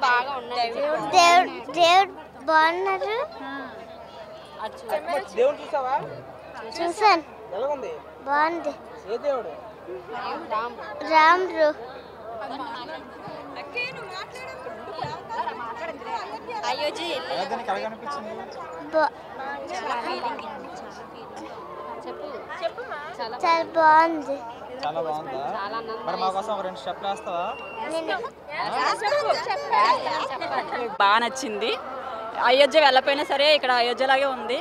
బాగా ఉన్నాయి. దేవుడు బాగున్నారు. దేవుడు చూసావా? చూసాను. ఎలా ఉంది? బాగుంది. ఏ దేవుడు? రాముడు. చాలా బాగుంది. చాలా బాగుందా? మరి మా కోసం ఒక 2 స్టెప్లు వేస్తావా? బాగా నచ్చింది. అయోధ్య వెళ్ళపోయినా సరే ఇక్కడ అయోధ్యలాగే ఉంది.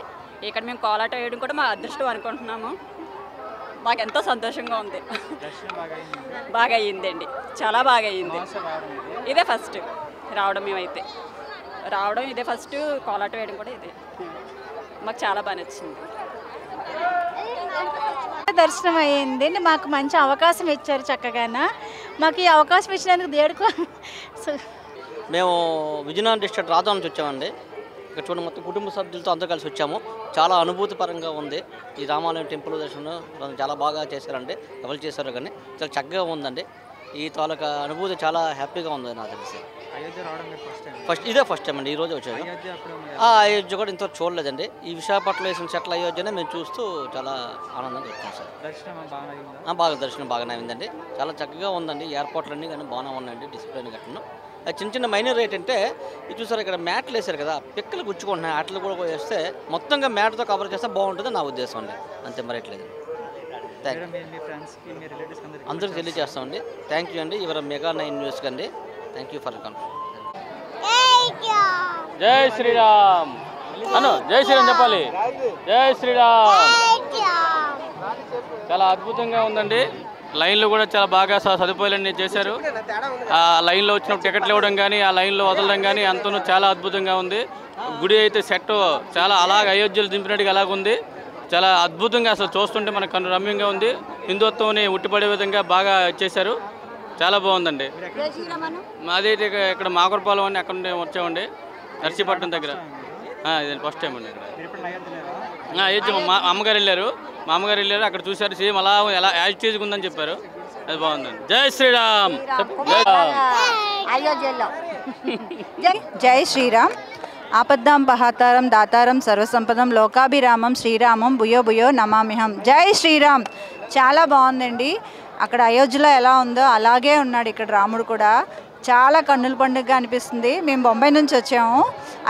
ఇక్కడ మేము కోలాట వేయడం కూడా మా అదృష్టం అనుకుంటున్నాము. మాకు ఎంతో సంతోషంగా ఉంది. బాగా అయ్యిందండి, చాలా బాగా అయ్యింది. ఇదే ఫస్ట్ రావడం, మేమైతే రావడం ఇదే ఫస్ట్, కోలాట వేయడం కూడా ఇదే. మాకు చాలా బాగా నచ్చింది. దర్శనం అయ్యింది. మాకు మంచి అవకాశం ఇచ్చారు చక్కగానే. మాకు ఈ అవకాశం ఇచ్చినందుకు దేవుడికి మేము విజయనగరం డిస్ట్రిక్ట్ రాజధాని నుంచి వచ్చామండి. ఇక్కడ చూడండి, మొత్తం కుటుంబ సభ్యులతో అందరూ కలిసి వచ్చాము. చాలా అనుభూతిపరంగా ఉంది. ఈ రామాలయం టెంపుల్ దర్శనం చాలా బాగా చేశారండి. ఎవరు చేశారు కానీ చాలా చక్కగా ఉందండి. ఈ తాలూకా అనుభూతి చాలా హ్యాపీగా ఉంది నాకు తెలిసి. ఇదే ఫస్ట్ టైం అండి, ఈరోజు వచ్చాను. అయోధ్య కూడా ఇంతవరకు చూడలేదండి. ఈ విశాఖపట్నంలో వేసిన చెట్ల అయోధ్యనే మేము చూస్తూ చాలా ఆనందంగా వచ్చాం సార్. దర్శనం బాగానే అయిందండి. చాలా చక్కగా ఉందండి. ఎయిర్పోర్ట్లన్నీ కానీ బాగానే ఉన్నాయండి. డిసిప్లిన్ గట్లను చిన్న చిన్న మైనర్ రేట్ అంటే ఇది చూసారు, ఇక్కడ మ్యాట్లు వేసారు కదా, పిక్కలు గుచ్చుకుంటున్నాయి. వాటిలో కూడా వేస్తే మొత్తంగా మ్యాట్తో కవర్ చేస్తే బాగుంటుంది నా ఉద్దేశం అండి. అంతే, మరేట్లేదు. అందరికీ తెలియజేస్తామండి. థ్యాంక్ యూ అండి. ఇవర మెగా9 న్యూస్కి అండి. Thank you for conference. జై శ్రీరామ్ అను, జై శ్రీరామ్ చెప్పాలి. జై శ్రీరామ్. చాలా అద్భుతంగా ఉందండి. లైన్లో కూడా చాలా బాగా సదుపాయాలన్నీ చేశారు. ఆ లైన్లో వచ్చినప్పుడు టికెట్లు ఇవ్వడం కానీ, ఆ లైన్లో వదలడం కానీ అంతనూ చాలా అద్భుతంగా ఉంది. గుడి అయితే సెట్ చాలా అలాగ అయోధ్యలు దింపినట్టుగా అలాగుంది. చాలా అద్భుతంగా అసలు చూస్తుంటే మనకు కన్ను రమ్యంగా ఉంది. హిందుత్వాన్ని ఉట్టిపడే విధంగా బాగా చేశారు. చాలా బాగుందండి. మాది ఇక్కడ మాకురపాలెం అని అక్కడ నుండి వచ్చామండి, నర్సీపట్నం దగ్గర. ఇది ఫస్ట్ టైం అండి ఇక్కడ అయోధ్య. మా అమ్మగారు వెళ్ళారు, అక్కడ చూశారు. సేమ్ అలా ఎలా యాజిటేజ్గా ఉందని చెప్పారు. అది బాగుందండి. జై శ్రీరామ్. అయోధ్యలో జై శ్రీరామ్. ఆపద్దాం పహాతారం దాతారం సర్వసంపదం లోకాభిరామం శ్రీరామం భూయో భూయో నమామిహం. జై శ్రీరామ్. చాలా బాగుందండి. అక్కడ అయోధ్యలో ఎలా ఉందో అలాగే ఉన్నాడు ఇక్కడ రాముడు కూడా. చాలా కన్నుల పండుగగా అనిపిస్తుంది. మేము బొంబాయి నుంచి వచ్చాము,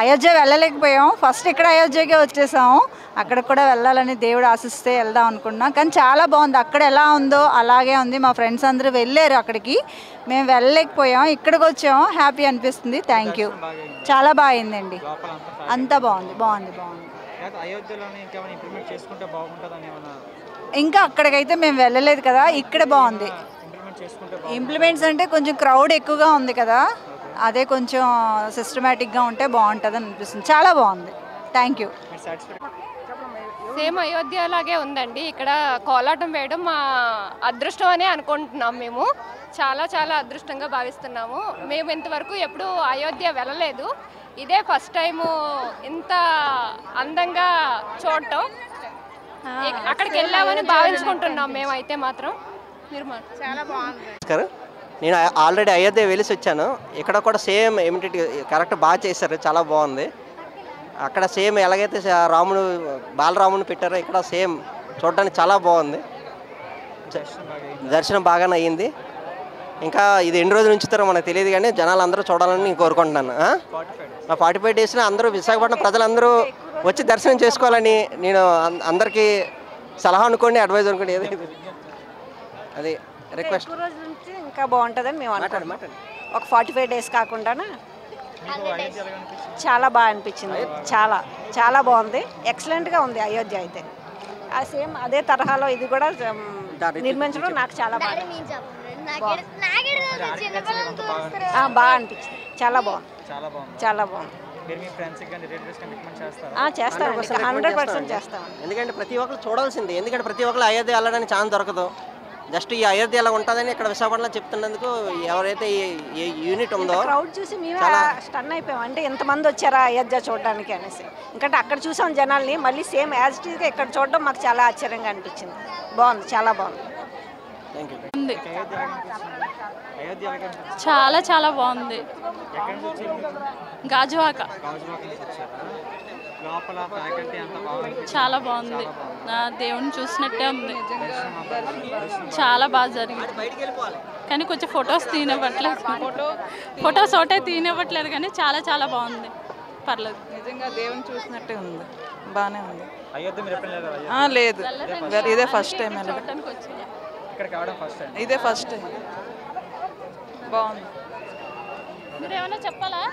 అయోధ్య వెళ్ళలేకపోయాం. ఫస్ట్ ఇక్కడ అయోధ్యకే వచ్చేసాము. అక్కడ కూడా వెళ్ళాలని దేవుడు ఆశిస్తే వెళ్దాం అనుకున్నాం. కానీ చాలా బాగుంది. అక్కడ ఎలా ఉందో అలాగే ఉంది. మా ఫ్రెండ్స్ అందరూ వెళ్ళారు అక్కడికి, మేము వెళ్ళలేకపోయాం. ఇక్కడికి వచ్చాము, హ్యాపీ అనిపిస్తుంది. Thank you. చాలా బాగా అయిందండి. అంతా బాగుంది. ఇంకా అక్కడికైతే మేము వెళ్ళలేదు కదా, ఇక్కడ బాగుంది. ఇంప్లిమెంట్స్ అంటే కొంచెం క్రౌడ్ ఎక్కువగా ఉంది కదా, అదే కొంచెం సిస్టమేటిక్గా ఉంటే బాగుంటుంది అని అనిపిస్తుంది. చాలా బాగుంది. Thank you. సేమ్ అయోధ్య లాగే ఉందండి. ఇక్కడ కోలాటం వేయడం మా అదృష్టం అనే అనుకుంటున్నాం. మేము చాలా చాలా అదృష్టంగా భావిస్తున్నాము. మేము ఇంతవరకు ఎప్పుడు అయోధ్య వెళ్ళలేదు. ఇదే ఫస్ట్ టైము ఇంత అందంగా చూడటం. అక్కడికి వెళ్ళామని భావించుకుంటున్నాం మేమైతే మాత్రం. చాలా బాగుంది. నేను ఆల్రెడీ అయోధ్య వెళ్ళి వచ్చాను. ఇక్కడ కూడా సేమ్ ఏమిటి కరెక్ట్ బాగా చేశారు. చాలా బాగుంది. అక్కడ సేమ్ ఎలాగైతే రాముడు బాలరాముని పెట్టారో ఇక్కడ సేమ్ చూడడానికి చాలా బాగుంది. దర్శనం బాగానే అయ్యింది. ఇంకా ఇది ఎన్ని రోజులు ఉంచుతారో మనకు తెలియదు, కానీ జనాలు అందరూ చూడాలని నేను కోరుకుంటున్నాను. 45 డేస్లో అందరూ విశాఖపట్నం ప్రజలందరూ వచ్చి దర్శనం చేసుకోవాలని నేను అందరికీ సలహా అనుకోండి, అడ్వైజ్ అనుకోండి, ఏదైతే అది రిక్వెస్ట్. ఇంకా బాగుంటుందని మేము అనుకుంటున్నాం. ఒక 45 డేస్ కాకుండా చాలా బాగా అనిపించింది. చాలా చాలా బాగుంది. ఎక్సలెంట్గా ఉంది అయోధ్య అయితే. ఆ సేమ్ అదే తరహాలో ఇది కూడా నిర్మించడం నాకు చాలా బాగా అనిపించింది. చాలా బాగుంది. చాలా బాగుంది. చేస్తాం, 100% చేస్తాం. ఎందుకంటే ప్రతి ఒక్కరు చూడాల్సింది. ఎందుకంటే ప్రతి ఒక్కరు అయోధ్య వెళ్ళడానికి ఛాన్స్ దొరకదు. జస్ట్ ఈ అయోధ్య ఎలా ఉంటుందని ఇక్కడ విశాఖపట్నంలో చెప్తున్నందుకు ఎవరైతే ఈ యూనిట్ ఉందో క్రౌడ్ చూసి మేము స్టన్ అయిపోయాం. అంటే ఎంతమంది వచ్చారా అయోధ్య చూడడానికి అనేసి. ఎందుకంటే అక్కడ చూసాం జనాల్ని, మళ్ళీ సేమ్ యాజ్ ఇట్ ఈస్గా ఇక్కడ చూడడం మాకు చాలా ఆశ్చర్యంగా అనిపించింది. బాగుంది, చాలా బాగుంది. Thank you. అయోధ్య ఎలాగ అనిపించింది? చాలా చాలా బాగుంది. ఎక్కడి నుంచి వచ్చారు మీరు? గాజువాక గాజువాక నుంచి వచ్చారా? లోపల ఫ్యాకల్టీ అంతా బాగా చాలా బాగుంది. దేవుని చూసినట్టే ఉంది. చాలా బాగా జరిగింది. కానీ కొంచెం ఫొటోస్ తీనివ్వట్లేదు. ఫొటోస్ ఒకటే తీనివ్వట్లేదు కానీ చాలా చాలా బాగుంది. పర్లేదు. నిజంగా దేవుని చూసినట్టే ఉంది. బాగానే ఉంది. అయోధ్య మీరు ఎప్పుడు లేదా? లేదు, ఇదే ఫస్ట్ టైం. ఇక్కడికి రావడం ఫస్ట్ టైం. ఇదే ఫస్ట్ టైం. బాగుంది. మీరేమైనా చెప్పాలా?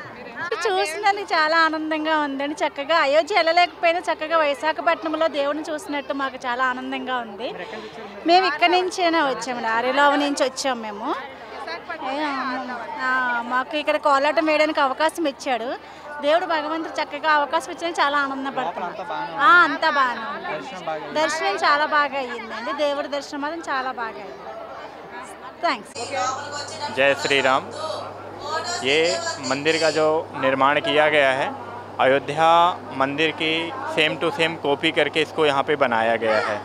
చూసినందుకు చాలా ఆనందంగా ఉందండి. చక్కగా అయోధ్య వెళ్ళలేకపోయినా చక్కగా విశాఖపట్నంలో దేవుని చూసినట్టు మాకు చాలా ఆనందంగా ఉంది. మేము ఇక్కడి నుంచేనే వచ్చామండి, ఆరిలోవ నుంచి వచ్చాం మేము. మాకు ఇక్కడ కోలాటం వేయడానికి అవకాశం ఇచ్చాడు దేవుడు. భగవంతుడు చక్కగా అవకాశం ఇచ్చిన చాలా ఆనందపడుతున్నాం. అంతా బాగానే ఉంది. దర్శనం చాలా బాగా అయ్యిందండి. దేవుడి దర్శనం మాత్రం చాలా బాగా అయ్యింది. థ్యాంక్స్. जय श्री राम। ये मंदिर का जो निर्माण किया गया है अयोध्या मंदिर की सेम टू सेम कॉपी करके इसको यहाँ पे बनाया गया है,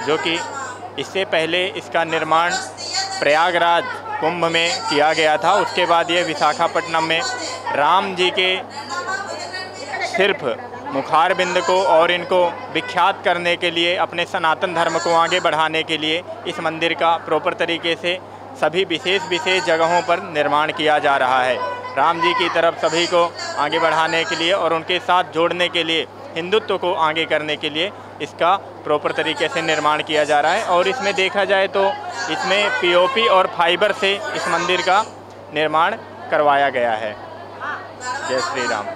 जो कि इससे पहले इसका निर्माण प्रयागराज कुंभ में किया गया था। उसके बाद ये विशाखापट्टनम में राम जी के सिर्फ मुखार बिंद को और इनको विख्यात करने के लिए, अपने सनातन धर्म को आगे बढ़ाने के लिए इस मंदिर का प्रॉपर तरीके से सभी विशेष जगहों पर निर्माण किया जा रहा है। राम जी की तरफ सभी को आगे बढ़ाने के लिए और उनके साथ जोड़ने के लिए, हिंदुत्व को आगे करने के लिए इसका प्रॉपर तरीके से निर्माण किया जा रहा है। और इसमें देखा जाए तो इसमें पीओपी और फाइबर से इस मंदिर का निर्माण करवाया गया है। जय श्री राम।